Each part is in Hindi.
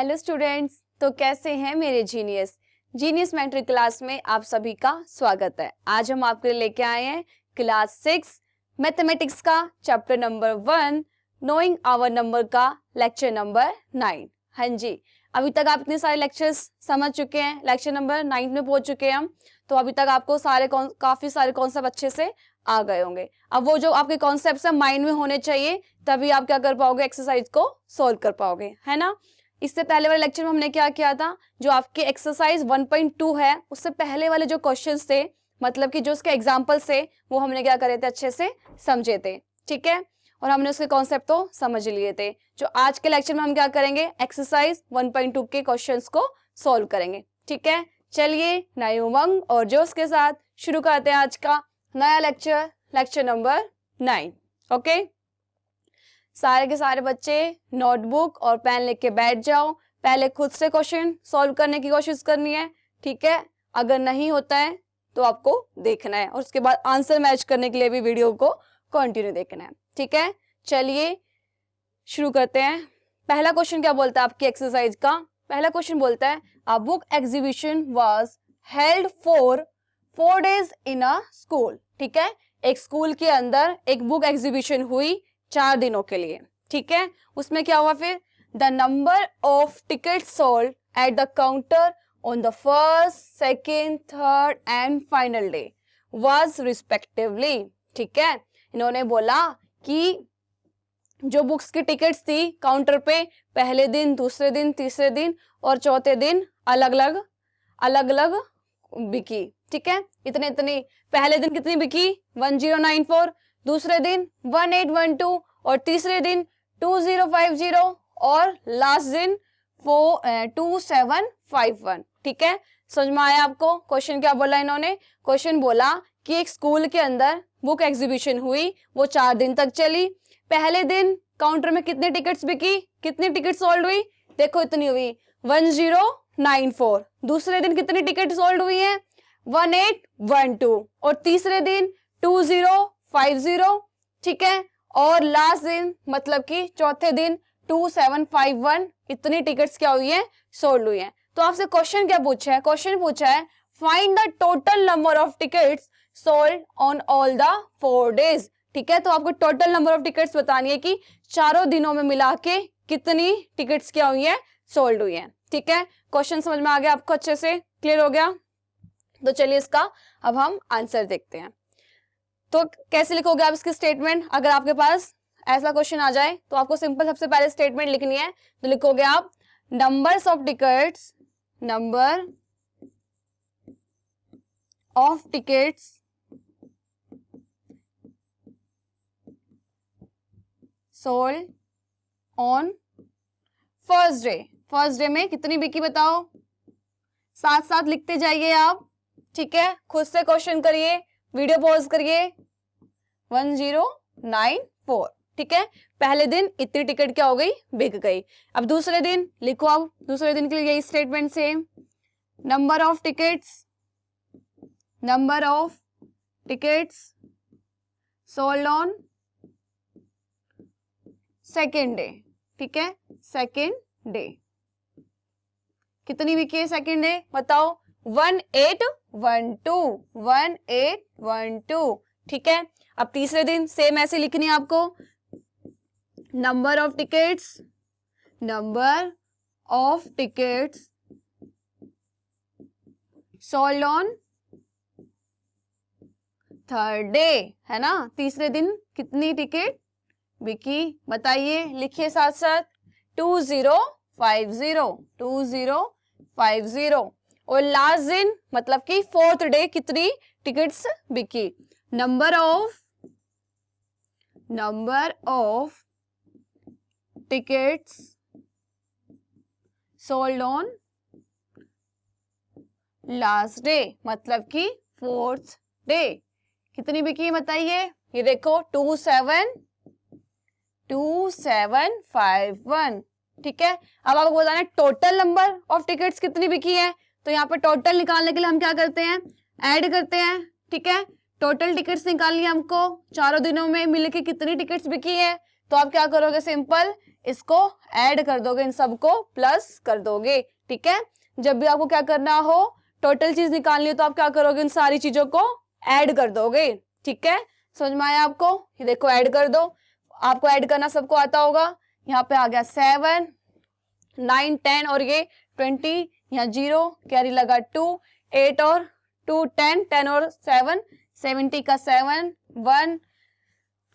हेलो स्टूडेंट्स, तो कैसे हैं मेरे जीनियस मैट्रिक क्लास में आप सभी का स्वागत है। आज हम आपके लिए लेके आए हैं क्लास 6 मैथमेटिक्स का chapter number 1 knowing our number का लेक्चर नंबर 9। हाँ जी, अभी तक आप इतने सारे लेक्चर्स समझ चुके हैं, लेक्चर नंबर 9 में पहुंच चुके हैं हम। तो अभी तक आपको काफी सारे कॉन्सेप्ट अच्छे से आ गए होंगे। अब वो जो आपके कॉन्सेप्ट्स है माइंड में होने चाहिए, तभी आप क्या कर पाओगे, एक्सरसाइज को सोल्व कर पाओगे, है ना। इससे पहले वाले लेक्चर में हमने क्या किया था, जो आपके एक्सरसाइज 1.2 है उससे पहले वाले जो क्वेश्चंस थे, मतलब कि जो उसके एग्जांपल्स थे, वो हमने क्या करे थे, अच्छे से समझे थे, ठीक है। और हमने उसके कॉन्सेप्ट तो समझ लिए थे। जो आज के लेक्चर में हम क्या करेंगे, एक्सरसाइज 1.2 के क्वेश्चंस को सोल्व करेंगे, ठीक है। चलिए नए उमंग और जोश के साथ शुरू करते हैं आज का नया लेक्चर नंबर 9। ओके, सारे के सारे बच्चे नोटबुक और पेन लेके बैठ जाओ। पहले खुद से क्वेश्चन सॉल्व करने की कोशिश करनी है, ठीक है। अगर नहीं होता है तो आपको देखना है और उसके बाद आंसर मैच करने के लिए भी वीडियो को कंटिन्यू देखना है, ठीक है। चलिए शुरू करते हैं। पहला क्वेश्चन क्या बोलता है आपकी एक्सरसाइज का, पहला क्वेश्चन बोलता है a book exhibition was held for 4 days in a school, ठीक है। एक स्कूल के अंदर एक बुक एग्जीबिशन हुई 4 दिनों के लिए, ठीक है। उसमें क्या हुआ फिर, the number of ticket sold at the counter on the first, second, third and final day was respectively, ठीक है। इन्होंने बोला कि जो बुक्स की टिकट्स थी काउंटर पे पहले दिन, दूसरे दिन, तीसरे दिन और चौथे दिन अलग अलग बिकी, ठीक है। इतने पहले दिन कितनी बिकी, 1094, दूसरे दिन 1812 और तीसरे दिन 2050 और लास्ट दिन 2751, ठीक है। समझ में आया आपको। क्वेश्चन क्या बोला इन्होंने, क्वेश्चन बोला कि एक स्कूल के अंदर बुक एग्जीबिशन हुई, वो 4 दिन तक चली। पहले दिन काउंटर में कितनी टिकट्स बिकी, कितनी टिकट सोल्ड हुई, देखो इतनी हुई 1094। दूसरे दिन कितनी टिकट सोल्ड हुई है, 1812 और तीसरे दिन 2050, ठीक है। और लास्ट दिन मतलब कि चौथे दिन 2751, इतनी टिकट्स क्या हुई है, सोल्ड हुई है। तो आपसे क्वेश्चन क्या पूछा है, क्वेश्चन पूछा है find the total number of tickets sold on all the 4 days, ठीक है। तो आपको टोटल नंबर ऑफ टिकट्स बतानी है कि चारों दिनों में मिला के कितनी टिकट्स क्या हुई है, सोल्ड हुई है, ठीक है। क्वेश्चन समझ में आ गया आपको, अच्छे से क्लियर हो गया। तो चलिए इसका अब हम आंसर देखते हैं। तो कैसे लिखोगे आप इसकी स्टेटमेंट, अगर आपके पास ऐसा क्वेश्चन आ जाए तो आपको सिंपल सबसे पहले स्टेटमेंट लिखनी है। तो लिखोगे आप number of tickets sold on first day में कितनी बिकी बताओ, साथ साथ लिखते जाइए आप, ठीक है। खुद से क्वेश्चन करिए, वीडियो पॉज करिए। 1094, ठीक है। पहले दिन इतनी टिकट क्या हो गई, बिक गई। अब दूसरे दिन लिखो, अब दूसरे दिन के लिए यही statement same, number of tickets sold on second day, ठीक है। सेकेंड डे कितनी बिकी है सेकेंड डे बताओ, 1812, ठीक है। अब तीसरे दिन सेम ऐसे लिखनी है आपको, number of tickets sold on third day, है ना। तीसरे दिन कितनी टिकट बिकी बताइए, लिखिए साथ साथ 2050 और लास्ट दिन मतलब कि 4th डे कितनी टिकट्स बिकी, number of tickets sold on last day मतलब कि 4th डे कितनी बिकी बताइए। ये देखो 2751, ठीक है। अब आपको बताना है टोटल नंबर ऑफ टिकट्स कितनी बिकी है। तो यहाँ पे टोटल निकालने के लिए हम क्या करते हैं, ऐड करते हैं, ठीक है। टोटल टिकट्स निकालनी है हमको, चारों दिनों में मिलके कितनी टिकट्स बिकी है। तो आप क्या करोगे, सिंपल इसको ऐड कर दोगे, इन सबको प्लस कर दोगे। ठीक है, जब भी आपको क्या करना हो, टोटल चीज निकालनी हो, तो आप क्या करोगे, इन सारी चीजों को ऐड कर दोगे। ठीक है, समझ में आया आपको? ये देखो ऐड कर दो, आपको ऐड करना सबको आता होगा। यहाँ पे आ गया 7, 9, 10 और ये 20, यहाँ 0 कैरी लगा 2, 8 और 2 10, 10 और 7 70 का 7, 1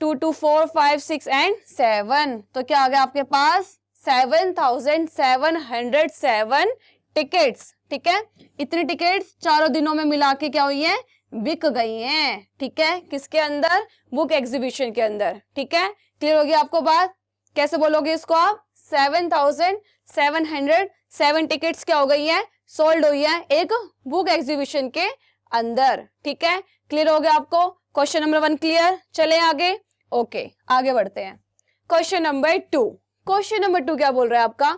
2 2 4 5 6 एंड 7। तो क्या आ गया आपके पास 7707 टिकट्स। ठीक है, इतनी टिकट्स चारों दिनों में मिला के क्या हुई है, बिक गई हैं। ठीक है, किसके अंदर, बुक एग्जीबिशन के अंदर। ठीक है, क्लियर हो गया आपको बात? कैसे बोलोगे इसको आप, 7707 टिकट्स क्या हो गई है, सोल्ड हुई है एक बुक एग्जीबिशन के अंदर। ठीक है, क्लियर हो गया आपको? Question number 1 clear. चले आगे। ओके, आगे बढ़ते हैं। Question number 2। क्वेश्चन नंबर 2 क्या बोल रहा है आपका?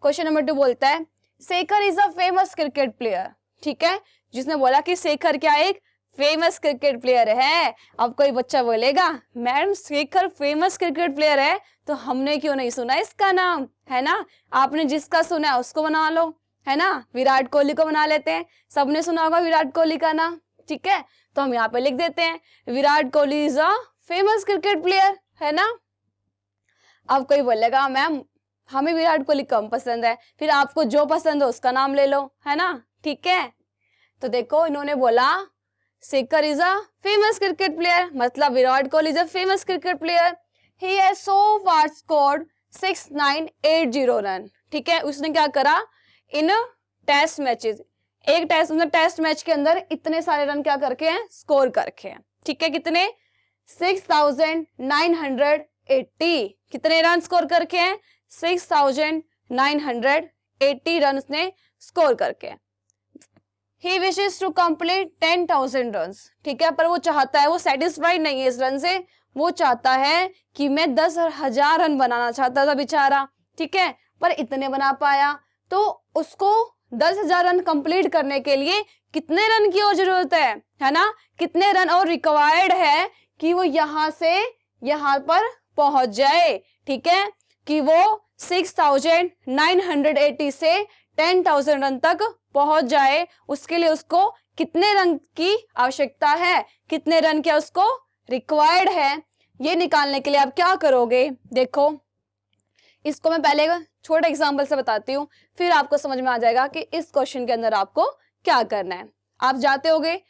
क्वेश्चन नंबर 2 बोलता है Shekhar is a famous cricket player. ठीक है, जिसने बोला कि शेखर क्या एक फेमस क्रिकेट प्लेयर है। अब कोई बच्चा बोलेगा madam Shekhar famous cricket player है तो हमने क्यों नहीं सुना इसका नाम, है ना? आपने जिसका सुना है उसको बना लो, है ना? विराट कोहली को बना लेते हैं, सबने सुना होगा विराट कोहली का नाम। ठीक है, तो हम यहाँ पे लिख देते हैं Virat Kohli is a famous cricket player, है ना? अब कोई बोलेगा मैम हमें विराट कोहली कम पसंद है, फिर आपको जो पसंद हो उसका नाम ले लो, है ना? ठीक है, तो देखो इन्होंने बोला Shekhar is a famous cricket player, मतलब Virat Kohli is a famous cricket player. He has so far scored 6980 run. ठीक है, उसने क्या करा, इन टेस्ट मैचेस, एक टेस्ट मैच के अंदर इतने सारे रन क्या करके हैं, स्कोर करके हैं। ठीक है, कितने, 6980। कितने रन स्कोर करके हैं, 6980 रन उसने स्कोर करके। He wishes to complete 10,000 runs। ठीक है, पर वो चाहता है, वो सेटिस्फाइड नहीं है इस रन से, वो चाहता है कि मैं 10,000 रन बनाना चाहता था बेचारा। ठीक है, पर इतने बना पाया, तो उसको 10,000 रन कंप्लीट करने के लिए कितने रन की और जरूरत है ना? कितने रन और रिक्वायर्ड है कि वो यहाँ से यहाँ पर पहुंच जाए। ठीक है, कि वो 6980 से 10,000 रन तक पहुंच जाए। उसके लिए उसको कितने रन की आवश्यकता है, कितने रन क्या उसको रिक्वायर्ड है, ये निकालने के लिए आप क्या करोगे? देखो इसको मैं पहले छोटे एग्जांपल से बताती हूँ, फिर आपको समझ में आ जाएगा कि इस क्वेश्चन के अंदर आपको क्या करना है। आप जाते होगे,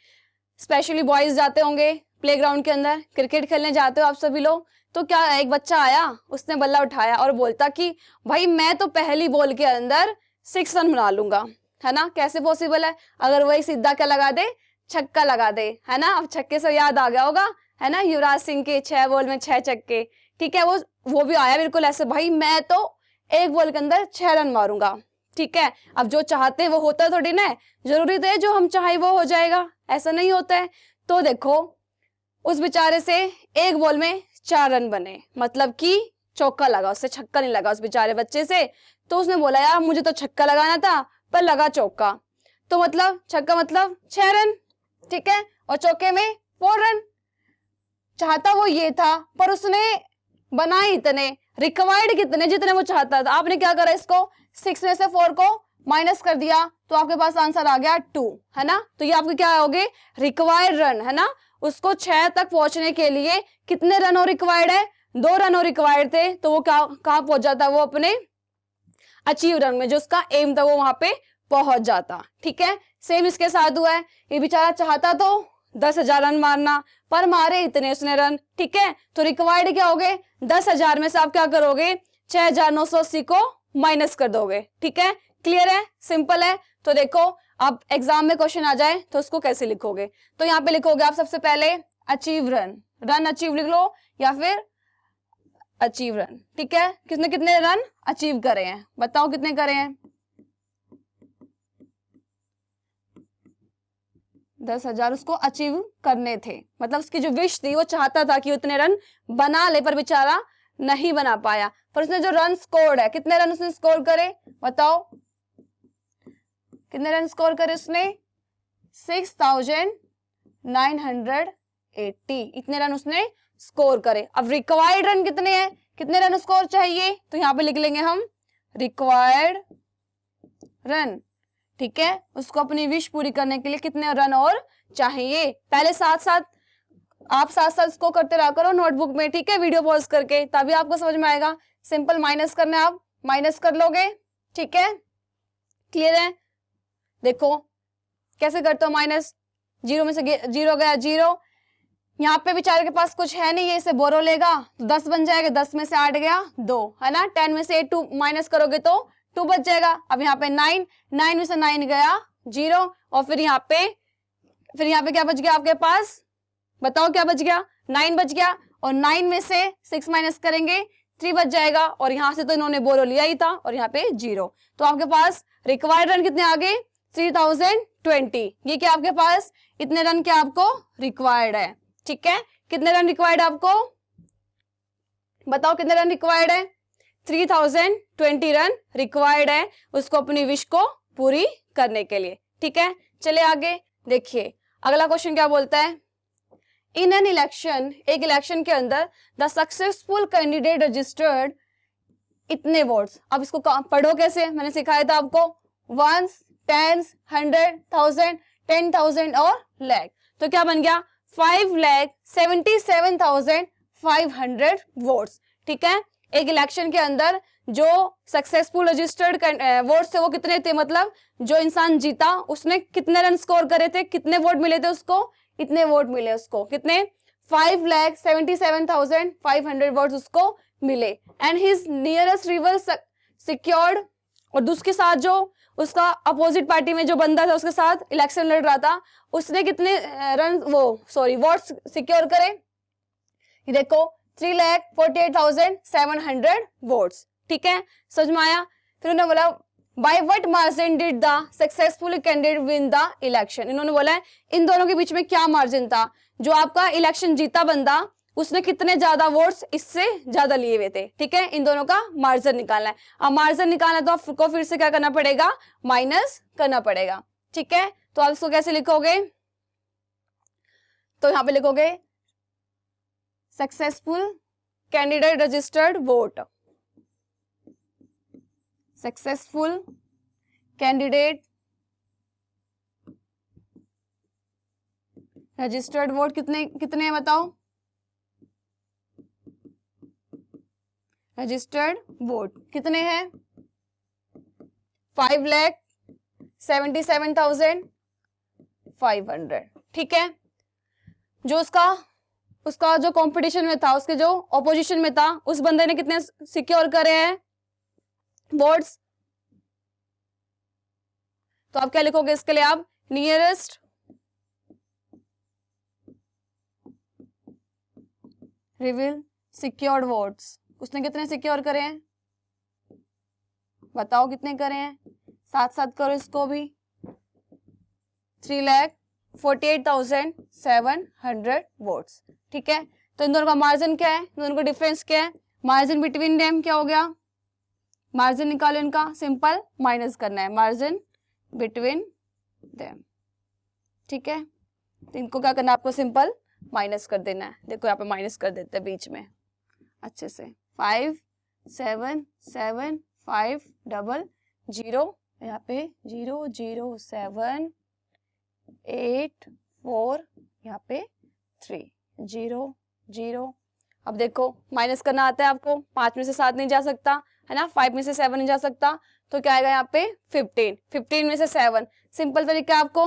स्पेशली बॉयज जाते होंगे प्लेग्राउंड के अंदर, क्रिकेट खेलने जाते हो आप सभी लोग। तो क्या एक बच्चा आया, उसने बल्ला उठाया और बोलता कि भाई मैं तो पहली बॉल के अंदर 6 रन बना लूंगा, है ना? कैसे पॉसिबल है? अगर वही सीधा क्या लगा दे, छक्का लगा दे, है ना? अब छक्के से याद आ गया होगा, है ना, युवराज सिंह के 6 बॉल में 6 छक्के। ठीक है, वो भी आया बिल्कुल ऐसे, भाई मैं तो एक बॉल के अंदर 6 रन मारूंगा। ठीक है, अब जो चाहते हैं वो होता थोड़ी ना, जरूरी तो है जो हम चाहे वो हो जाएगा, ऐसा नहीं होता है। तो देखो उस बेचारे से एक बॉल में 4 रन बने, मतलब कि चौका लगा, उससे छक्का नहीं लगा उस बेचारे बच्चे से। तो उसने बोला यार मुझे तो छक्का लगाना था पर लगा चौका, तो मतलब छक्का मतलब 6 रन। ठीक है, और चौके में 4 रन। चाहता वो ये था पर उसने बनाए इतने, रिक्वायर्ड कितने, जितने वो चाहता था। आपने क्या करा, इसको 6 में से 4 को माइनस कर दिया तो आपके पास आंसर आ गया 2, है ना? तो ये आपके क्या हो गए, रिक्वायर्ड रन, है ना? उसको 6 तक पहुंचने के लिए कितने रन और रिक्वायर्ड है, 2 रन और रिक्वायर्ड थे। तो वो कहाँ पहुंच जाता, वो अपने अचीव रन में, जो उसका एम था वो वहां पे पहुंच जाता। ठीक है, सेम इसके साथ हुआ है। ये बेचारा चाहता तो 10,000 रन मारना, पर मारे इतने उसने रन। ठीक है, तो रिक्वायर्ड क्या हो गए, 10,000 में से आप क्या करोगे, 6,980 को माइनस कर दोगे। ठीक है, क्लियर है, सिंपल है। तो देखो अब एग्जाम में क्वेश्चन आ जाए तो उसको कैसे लिखोगे, तो यहाँ पे लिखोगे आप सबसे पहले अचीव रन, रन अचीव लिख लो या फिर अचीव रन। ठीक है, किसने कितने रन अचीव करे हैं, बताओ कितने करे हैं, 10,000 उसको अचीव करने थे, मतलब उसकी जो विश थी, वो चाहता था कि उतने रन बना ले, पर बेचारा नहीं बना पाया। पर उसने जो रन स्कोर्ड है, कितने रन उसने स्कोर करे, बताओ कितने रन स्कोर करे उसने, 6,980, इतने रन उसने स्कोर करे। अब रिक्वायर्ड रन कितने हैं, कितने रन उसको और चाहिए, तो यहाँ पे लिख लेंगे हम रिक्वायर्ड रन। ठीक है, उसको अपनी विश पूरी करने के लिए कितने रन और चाहिए। पहले साथ साथ इसको करते रहा करो नोटबुक में। ठीक है, वीडियो पॉज करके, तभी आपको समझ में आएगा। सिंपल माइनस करना है, आप माइनस कर लोगे। ठीक है, क्लियर है। देखो कैसे करते हो माइनस, जीरो में से जीरो गया जीरो, यहाँ पे बेचारे के पास कुछ है नहीं, ये इसे बोरो लेगा तो 10 बन जाएगा, 10 में से 8 गया 2, है ना। 10 में से 8 2 माइनस करोगे तो 2 बच जाएगा। अब यहाँ पे 9 में से 9 गया 0, और फिर यहाँ पे क्या बच गया आपके पास, बताओ क्या बच गया, 9 बच गया, और 9 में से 6 माइनस करेंगे 3 बच जाएगा, और यहाँ से तो इन्होंने बोरो लिया ही था, और यहाँ पे 0। तो आपके पास रिक्वायर्ड रन कितने आ गए 3020। ये क्या आपके पास इतने रन क्या आपको रिक्वायर्ड है। ठीक है, कितने रन रिक्वायर्ड है आपको, बताओ कितने रन रिक्वायर्ड है, 3020 रन रिक्वायर्ड है उसको अपनी विश को पूरी करने के लिए। ठीक है, चले आगे देखिए अगला क्वेश्चन क्या बोलता है। इन एन इलेक्शन, एक इलेक्शन के अंदर द सक्सेसफुल कैंडिडेट रजिस्टर्ड इतने वोट्स। अब इसको पढ़ो कैसे, मैंने सिखाया था आपको, वंस, टेंस, 100, 1000, 10,000 और लैख। तो क्या बन गया 5,77,500 वोट्स। ठीक है, एक इलेक्शन के अंदर जो सक्सेसफुल रजिस्टर्ड वोट्स थे वो कितने थे, मतलब जो इंसान जीता उसने कितने रन स्कोर करे थे, कितने वोट मिले थे उसको, इतने वोट मिले उसको, कितने 5,77,500 वोट्स उसको मिले। And his nearest reveal secured, और उसके साथ जो उसका अपोजिट पार्टी में जो बंदा था उसके साथ इलेक्शन लड़ रहा था उसने कितने वोट्स सिक्योर करे, ये देखो 3,48,700 वोट्स। ठीक है, समझ में आया। फिर उन्होंने बोला by what margin did the successful candidate win the election. इन्होंने बोला इन दोनों के बीच में क्या मार्जिन था, जो आपका इलेक्शन जीता बंदा उसने कितने ज्यादा वोट्स इससे ज्यादा लिए हुए थे। ठीक है, इन दोनों का मार्जिन निकालना है। अब मार्जिन निकालना तो आपको फिर से क्या करना पड़ेगा, माइनस करना पड़ेगा। ठीक है, तो आप इसको कैसे लिखोगे, तो यहां पे लिखोगे successful candidate registered vote, successful candidate registered vote कितने हैं बताओ, रजिस्टर्ड वोट कितने हैं 5,77,500। ठीक है, जो उसका जो कंपटीशन में था, उसके जो ऑपोजिशन में था, उस बंदे ने कितने सिक्योर करे हैं वोट्स। तो आप क्या लिखोगे इसके लिए, आप नियरेस्ट रिवील सिक्योर्ड वोट्स, उसने कितने सिक्योर करे हैं, बताओ कितने करे हैं, साथ साथ करो इसको भी, 3,48,700 वोट्स। ठीक है, तो इन दोनों का मार्जिन क्या है, इन दोनों का डिफरेंस क्या है, मार्जिन बिटवीन देम क्या हो गया, मार्जिन निकालो इनका, सिंपल माइनस करना है मार्जिन बिटवीन देम। ठीक है, तो इनको क्या करना है आपको, सिंपल माइनस कर देना है। देखो यहाँ पे माइनस कर देते हैं बीच में अच्छे से, 5,7,500, यहाँ पे 0,0,7,8,4, यहाँ पे 3,0,0। अब देखो माइनस करना आता है आपको, 5 में से 7 नहीं जा सकता है ना, 5 में से 7 नहीं जा सकता, तो क्या आएगा यहाँ पे 15 में से 7। सिंपल तरीका आपको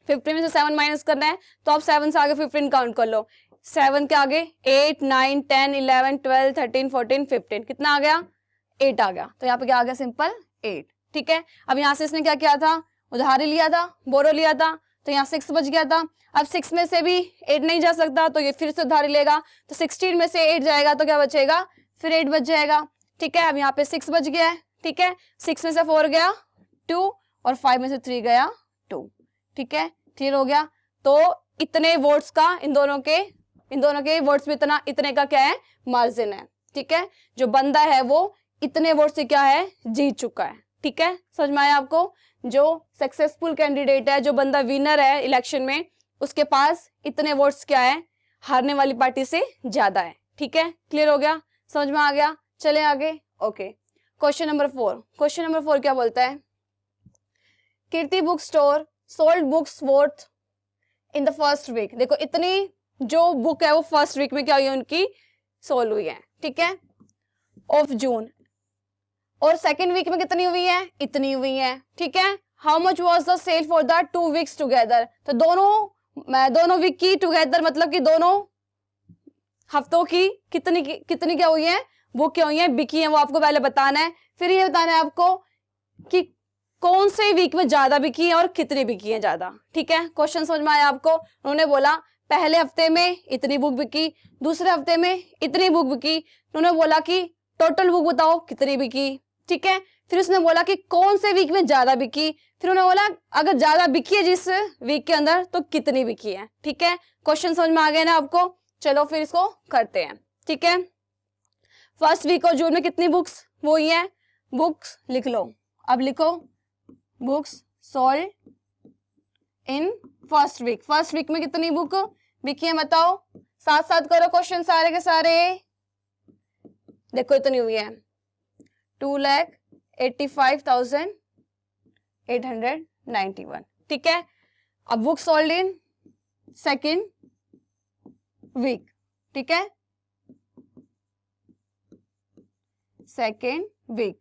15 में से 7 माइनस करना है, तो आप 7 से आगे 15 काउंट कर लो, 7 के आगे 8, 9, 10, 11, 12, 13, 14, 15, कितना आ गया 8 आ गया। तो यहाँ पे क्या आ गया, सिंपल 8। ठीक है, अब यहाँ से इसने क्या किया था, उधारी लिया था, बोरो लिया था, तो यहाँ 6 बच गया था। अब 6 में से भी 8 नहीं जा सकता, तो ये फिर से उधारी लेगा, तो 16 में से 8 जाएगा तो क्या बचेगा, फिर 8 बच जाएगा। ठीक है, अब यहाँ पे 6 बच गया है। ठीक है, 6 में से 4 गया 2, और 5 में से 3 गया 2। ठीक है, क्लियर हो गया। तो इतने वोट्स का इन दोनों के वोट्स में इतने का क्या है, मार्जिन है। ठीक है, जो बंदा है वो इतने वोट से क्या है, जीत चुका है। ठीक है, समझ में आया आपको, जो सक्सेसफुल कैंडिडेट है, जो बंदा विनर है इलेक्शन में, उसके पास इतने वोट्स क्या है, हारने वाली पार्टी से ज्यादा है। ठीक है, क्लियर हो गया। समझ में आ गया? चले आगे। Okay, question number 4। Question number 4 क्या बोलता है? Kirti book store sold books worth in the first week. देखो इतनी जो बुक है वो फर्स्ट वीक में क्या हुई है, उनकी सोल्ड हुई है, ठीक है, ऑफ जून। और सेकेंड वीक में कितनी हुई है? इतनी हुई है, ठीक है। How much was the sale for the 2 weeks together. तो दोनों वीक की टुगेदर मतलब कि दोनों हफ्तों की कितनी क्या हुई है, बुक क्या हुई है, बिकी है, वो आपको पहले बताना है। फिर ये बताना है आपको कि कौन से वीक में ज्यादा बिकी है और कितनी बिकी है ज्यादा, ठीक है। क्वेश्चन समझ में आया आपको? उन्होंने बोला पहले हफ्ते में इतनी बुक बिकी, दूसरे हफ्ते में इतनी बुक बिकी। उन्होंने बोला कि टोटल बुक बताओ कितनी बिकी, ठीक है। फिर उसने बोला कि कौन से वीक में ज्यादा बिकी। फिर उन्होंने बोला अगर ज्यादा बिकी है जिस वीक के अंदर तो कितनी बिकी है, ठीक है। क्वेश्चन समझ में आ गया ना आपको? चलो फिर इसको करते हैं, ठीक है। फर्स्ट वीक और जून में कितनी बुक्स वो ही है, बुक्स लिख लो। अब लिखो books sold in first week. First week में कितनी बुक बिकी है बताओ, साथ साथ करो क्वेश्चन सारे के सारे। देखो इतनी हुई है 2,85,891, ठीक है। अब book sold in second week, ठीक है, सेकेंड वीक।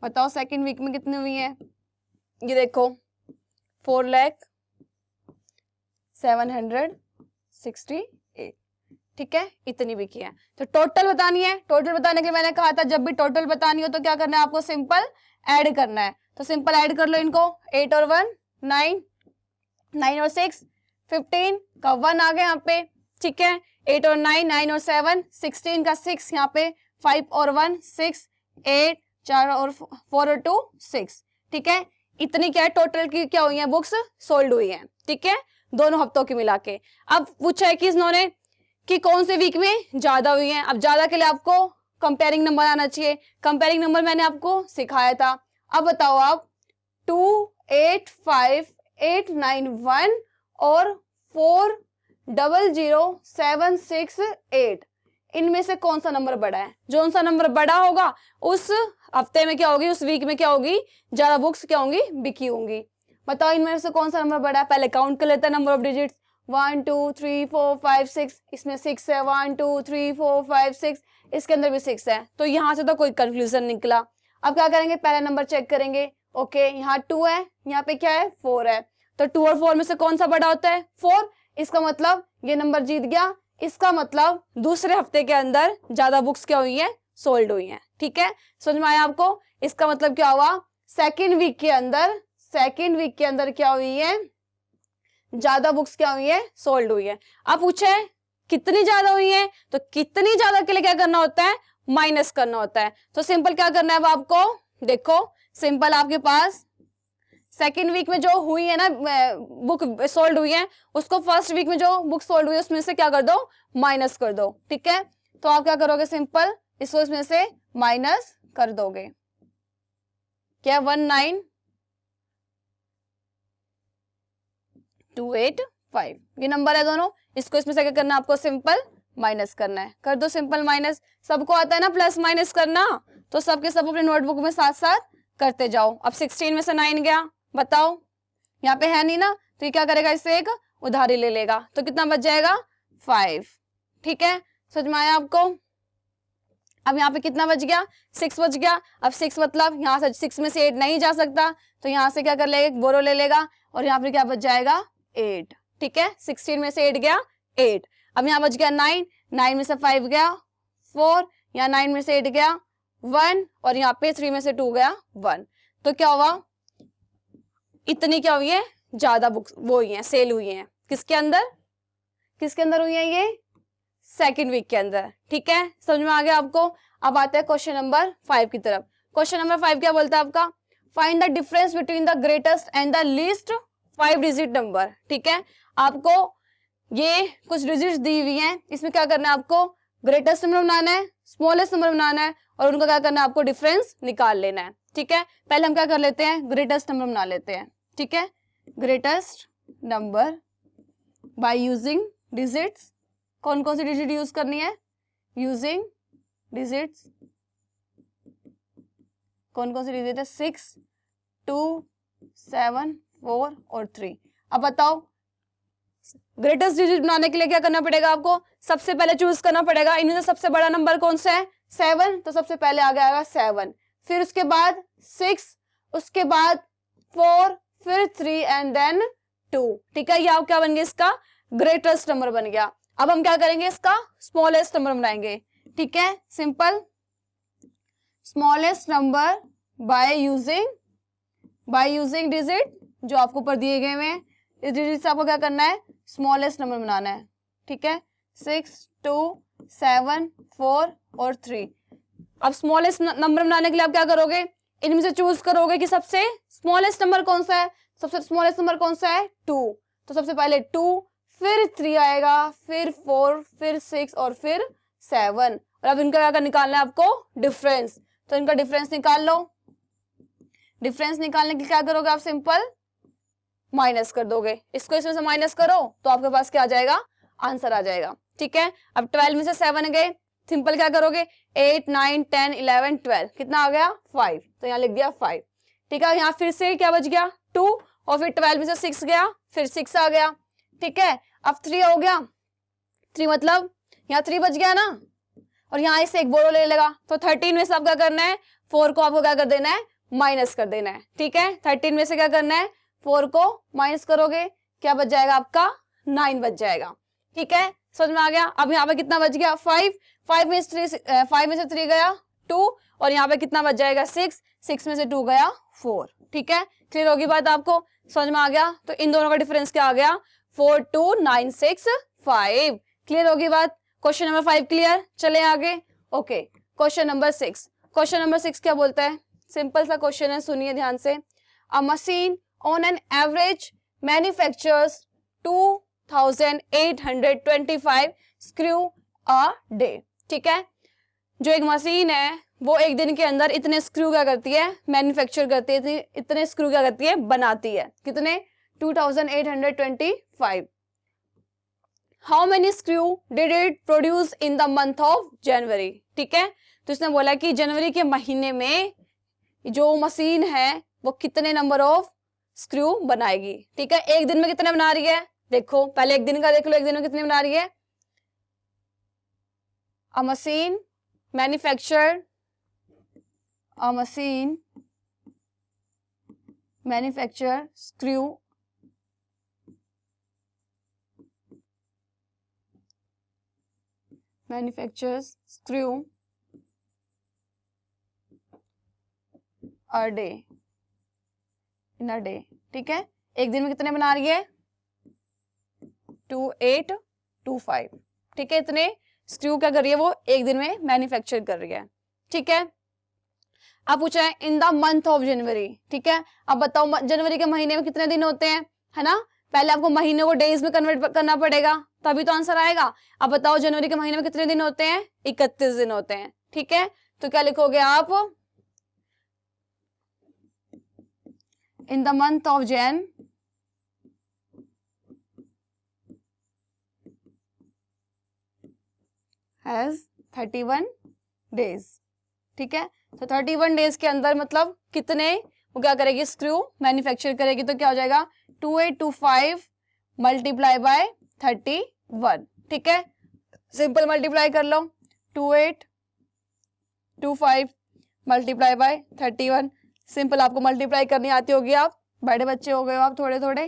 बताओ सेकेंड वीक में कितनी हुई है? ये देखो 4,07,68, ठीक है, इतनी बिकी है। तो टोटल बतानी है। टोटल बताने के लिए मैंने कहा था जब भी टोटल बतानी हो तो क्या करना है आपको, सिंपल ऐड करना है। तो सिंपल ऐड कर लो इनको, 8 और 1 9, 9 और 6 15 का 1 आ गया यहाँ पे, ठीक है। 8 और 9, 9 और 7 16 का 6 यहाँ पे, 5 और 1 6 8, 4 और 4 और 2 6, ठीक है। इतनी क्या है टोटल की क्या हुई है, बुक्स सोल्ड हुई है, ठीक है, दोनों हफ्तों की मिला के। अब पूछा है कि इन्होंने कि कौन से वीक में ज्यादा हुई है। अब ज्यादा के लिए आपको कंपेयरिंग नंबर आना चाहिए। कंपेयरिंग नंबर मैंने आपको सिखाया था। अब बताओ आप 2,85,891 और 4,00,768 इनमें से कौन सा नंबर बड़ा है? जो सा नंबर बड़ा होगा उस हफ्ते में क्या होगी, उस वीक में क्या होगी, ज्यादा बुक्स क्या होंगी, बिकी होंगी। बताओ इनमें से कौन सा नंबर बड़ा है? पहले काउंट कर लेते हैं नंबर ऑफ डिजिट्स। 1 2 3 4 5 6, इसमें 6 है, 1 2 3 4 5 6, इसके अंदर भी 6 है। तो यहाँ से तो कोई कंक्लूजन निकला। अब क्या करेंगे, पहला नंबर चेक करेंगे। ओके, यहाँ 2 है, यहाँ पे क्या है 4 है। तो 2 और 4 में से कौन सा बड़ा होता है? 4। इसका मतलब ये नंबर जीत गया। इसका मतलब दूसरे हफ्ते के अंदर ज्यादा बुक्स क्या हुई है, सोल्ड हुई है, ठीक है। समझ में आया आपको? इसका मतलब क्या हुआ, सेकेंड वीक के अंदर क्या हुई है, ज्यादा बुक्स क्या हुई है, सोल्ड हुई है। अब पूछे कितनी ज्यादा हुई है, तो कितनी ज्यादा के लिए क्या करना होता है, माइनस करना होता है। तो सिंपल क्या करना है अब आपको, देखो सिंपल आपके पास सेकेंड वीक में जो हुई है ना बुक सोल्ड हुई है, उसको फर्स्ट वीक में जो बुक सोल्ड हुई है उसमें से क्या कर दो, माइनस कर दो, ठीक है। तो आप क्या करोगे, सिंपल इसको इसमें से माइनस कर दोगे। क्या 19,285 ये नंबर है दोनों। इसको इसमें से क्या करना है आपको, सिंपल माइनस करना है। कर दो सिंपल माइनस। सबको आता है ना प्लस माइनस करना, तो सबके सब अपने नोटबुक में साथ साथ करते जाओ। अब 16 में से 9 गया, बताओ यहाँ पे है नहीं ना, तो ये क्या करेगा, इससे एक उधारी ले लेगा। तो कितना बच जाएगा, 5, ठीक है। समझ में आया आपको? अब यहाँ पे कितना बच गया, 6 बच गया। अब 6 मतलब यहाँ से 6 में से 8 नहीं जा सकता, तो यहाँ से क्या कर लेगा, बोरो ले लेगा, और यहाँ पे क्या बच जाएगा, 8, ठीक है। 16 में से 8 गया 8। अब यहाँ बच गया 9, 9 में से 5 गया 4, यहाँ 9 में से 8 गया 1, और यहाँ पे 3 में से 2 गया 1। तो क्या हुआ, इतनी क्या हुई है, ज्यादा बुक्स वो हुई है, सेल हुई है। किसके अंदर हुई है, ये सेकेंड वीक के अंदर, ठीक है। समझ में आ गया आपको? अब आते हैं क्वेश्चन नंबर 5 की तरफ। क्वेश्चन नंबर 5 क्या बोलता है आपका, find the difference between the greatest and the least 5 digit number, ठीक है। आपको ये कुछ डिजिट्स दी हुई हैं, इसमें क्या करना है आपको, ग्रेटेस्ट नंबर बनाना है, स्मॉलेस्ट नंबर बनाना है, और उनका क्या करना है आपको, डिफरेंस निकाल लेना है, ठीक है। पहले हम क्या कर लेते हैं, ग्रेटेस्ट नंबर बना लेते हैं, ठीक है। Greatest number by using digits. कौन कौन सी डिजिट यूज करनी है, यूजिंग डिजिट्स, कौन कौन से डिजिट है? 6, 2, 7, 4 और 3। अब बताओ ग्रेटेस्ट डिजिट बनाने के लिए क्या करना पड़ेगा आपको? सबसे पहले चूज करना पड़ेगा इनमें से सबसे बड़ा नंबर कौन सा है? 7, तो सबसे पहले आगे आएगा 7, फिर उसके बाद 6, उसके बाद 4, फिर 3 एंड देन 2। ठीक है, ये क्या बन गया? इसका ग्रेटेस्ट नंबर बन गया। अब हम क्या करेंगे? इसका स्मॉलेस्ट नंबर बनाएंगे। ठीक है, simple, smallest number by using digit जो आपको ऊपर दिए गए हैं। इस डिजिट से आपको क्या करना है? स्मॉलेस्ट नंबर बनाना है। ठीक है, 6, 2, 7, 4 और 3। अब स्मॉलेस्ट नंबर बनाने के लिए आप क्या करोगे? इनमें से चूज करोगे कि सबसे स्मॉलेस्ट नंबर कौन सा है। सबसे स्मॉलेस्ट नंबर कौन सा है? 2, तो सबसे पहले 2, फिर 3 आएगा, फिर 4, फिर 6 और फिर 7। और अब इनका क्या निकालना है आपको? डिफरेंस। तो इनका डिफरेंस निकाल लो। डिफरेंस निकालने के लिए क्या करोगे आप? सिंपल माइनस कर दोगे। इसको इसमें से माइनस करो तो आपके पास क्या आ जाएगा? आंसर आ जाएगा। ठीक है, अब 12 में से 7 गए, सिंपल क्या करोगे? 8, 9, 10, 11, 12, कितना आ गया? 5, तो यहाँ लिख दिया 5। ठीक है, यहाँ फिर से क्या बच गया? 2, और फिर 12 में से 6 गया, फिर 6 आ गया। ठीक है, अब 3 हो गया, 3 मतलब यहाँ 3 बच गया ना, और यहाँ इसे एक बोरो ले लेगा, तो 13 में से आप क्या करना है? 4 को आपको क्या कर देना है? माइनस कर देना है। ठीक है, 13 में से क्या करना है? 4 को माइनस करोगे, क्या बच जाएगा आपका? 9 बच जाएगा। ठीक है, समझ में आ गया? अब यहाँ पे कितना बच गया? 5 में से 3 गया 2, और यहाँ पे कितना बच जाएगा? 6 में से 2 गया 4। ठीक है, क्लियर होगी बात आपको? समझ में आ गया? तो इन दोनों का डिफरेंस क्या आ गया? 4, 2, 9, 6, 5। क्लियर होगी बात? Question number 5 clear. चले आगे। Okay, question number 6। Question number 6 क्या बोलता है? सिंपल सा क्वेश्चन है, सुनिए ध्यान से। अ machine on an average manufactures 2825 screw a day। ठीक है, जो एक मशीन है वो एक दिन के अंदर इतने स्क्रू क्या करती है? मैन्युफैक्चर करती है, इतने स्क्रू क्या करती है? बनाती है। कितने? 2825। How many screw did it produce in the month of January. ठीक है, तो इसने बोला कि जनवरी के महीने में जो मशीन है वो कितने नंबर ऑफ स्क्रू बनाएगी। ठीक है, एक दिन में कितने बना रही है? देखो पहले एक दिन का देख लो, एक दिन में कितने बना रही है? A machine manufacture screw manufactures screw a day in a day. ठीक है, एक दिन में कितने बना रही है? 2825। ठीक है, इतने स्क्रू क्या कर रही है? वो एक दिन में मैन्युफैक्चर कर रही है। ठीक है, अब पूछा है in the month of January. ठीक है, अब बताओ जनवरी के महीने में कितने दिन होते हैं? है ना, पहले आपको महीने को डेज में कन्वर्ट करना पड़ेगा, तभी तो आंसर आएगा। अब बताओ जनवरी के महीने में कितने दिन होते हैं? 31 दिन होते हैं। ठीक है, तो क्या लिखोगे आप? in the month of Jan has 31 days। ठीक है, तो 31 डेज के अंदर मतलब कितने वो क्या करेगी? स्क्रू मैन्युफैक्चर करेगी। तो क्या हो जाएगा? 2825 मल्टीप्लाई बाय 31। ठीक है, सिंपल मल्टीप्लाई कर लो। 2825 मल्टीप्लाई बाय 31। सिंपल आपको मल्टीप्लाई करनी आती होगी, आप बड़े बच्चे हो गए हो आप थोड़े थोड़े,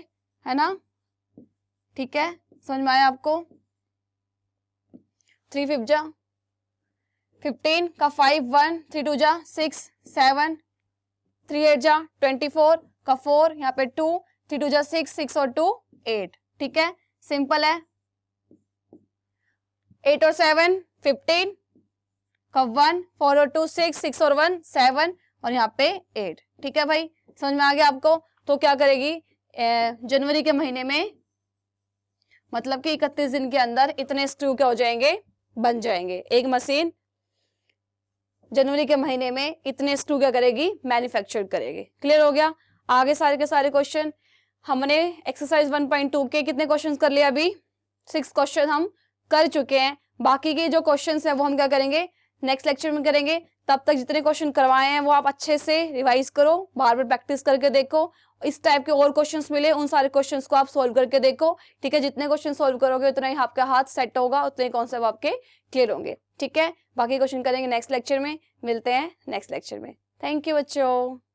है ना? ठीक है, समझ में आया आपको? 3 5 जा 15 का 5 1 3 2 जा 6 7 3 8 जा 24 का 4 यहाँ पे 2 3 2 जा 6 6 और 2 8। ठीक है, सिंपल है। 8 और 7 15 का 1 4 और 2 6 6 और 1 7 और यहाँ पे 8। ठीक है भाई, समझ में आ गया आपको? तो क्या करेगी? जनवरी के महीने में मतलब कि 31 दिन के अंदर इतने स्क्रू क्या हो जाएंगे? बन जाएंगे। एक मशीन जनवरी के महीने में इतने स्क्रू क्या करेगी? मैन्युफैक्चर करेगी। क्लियर हो गया? आगे सारे के सारे क्वेश्चन हमने एक्सरसाइज 1.2 के कितने क्वेश्चन कर लिए? अभी 6 क्वेश्चन हम कर चुके हैं। बाकी के जो क्वेश्चन है वो हम क्या करेंगे? नेक्स्ट लेक्चर में करेंगे। तब तक जितने क्वेश्चन करवाए हैं वो आप अच्छे से रिवाइज करो, बार बार प्रैक्टिस करके देखो। इस टाइप के और क्वेश्चंस मिले, उन सारे क्वेश्चंस को आप सोल्व करके देखो। ठीक है, जितने क्वेश्चन सोल्व करोगे उतना ही आपका हाथ सेट होगा, उतने कॉन्सेप्ट आपके क्लियर होंगे। ठीक है, बाकी क्वेश्चन करेंगे नेक्स्ट लेक्चर में। मिलते हैं नेक्स्ट लेक्चर में। थैंक यू बच्चों।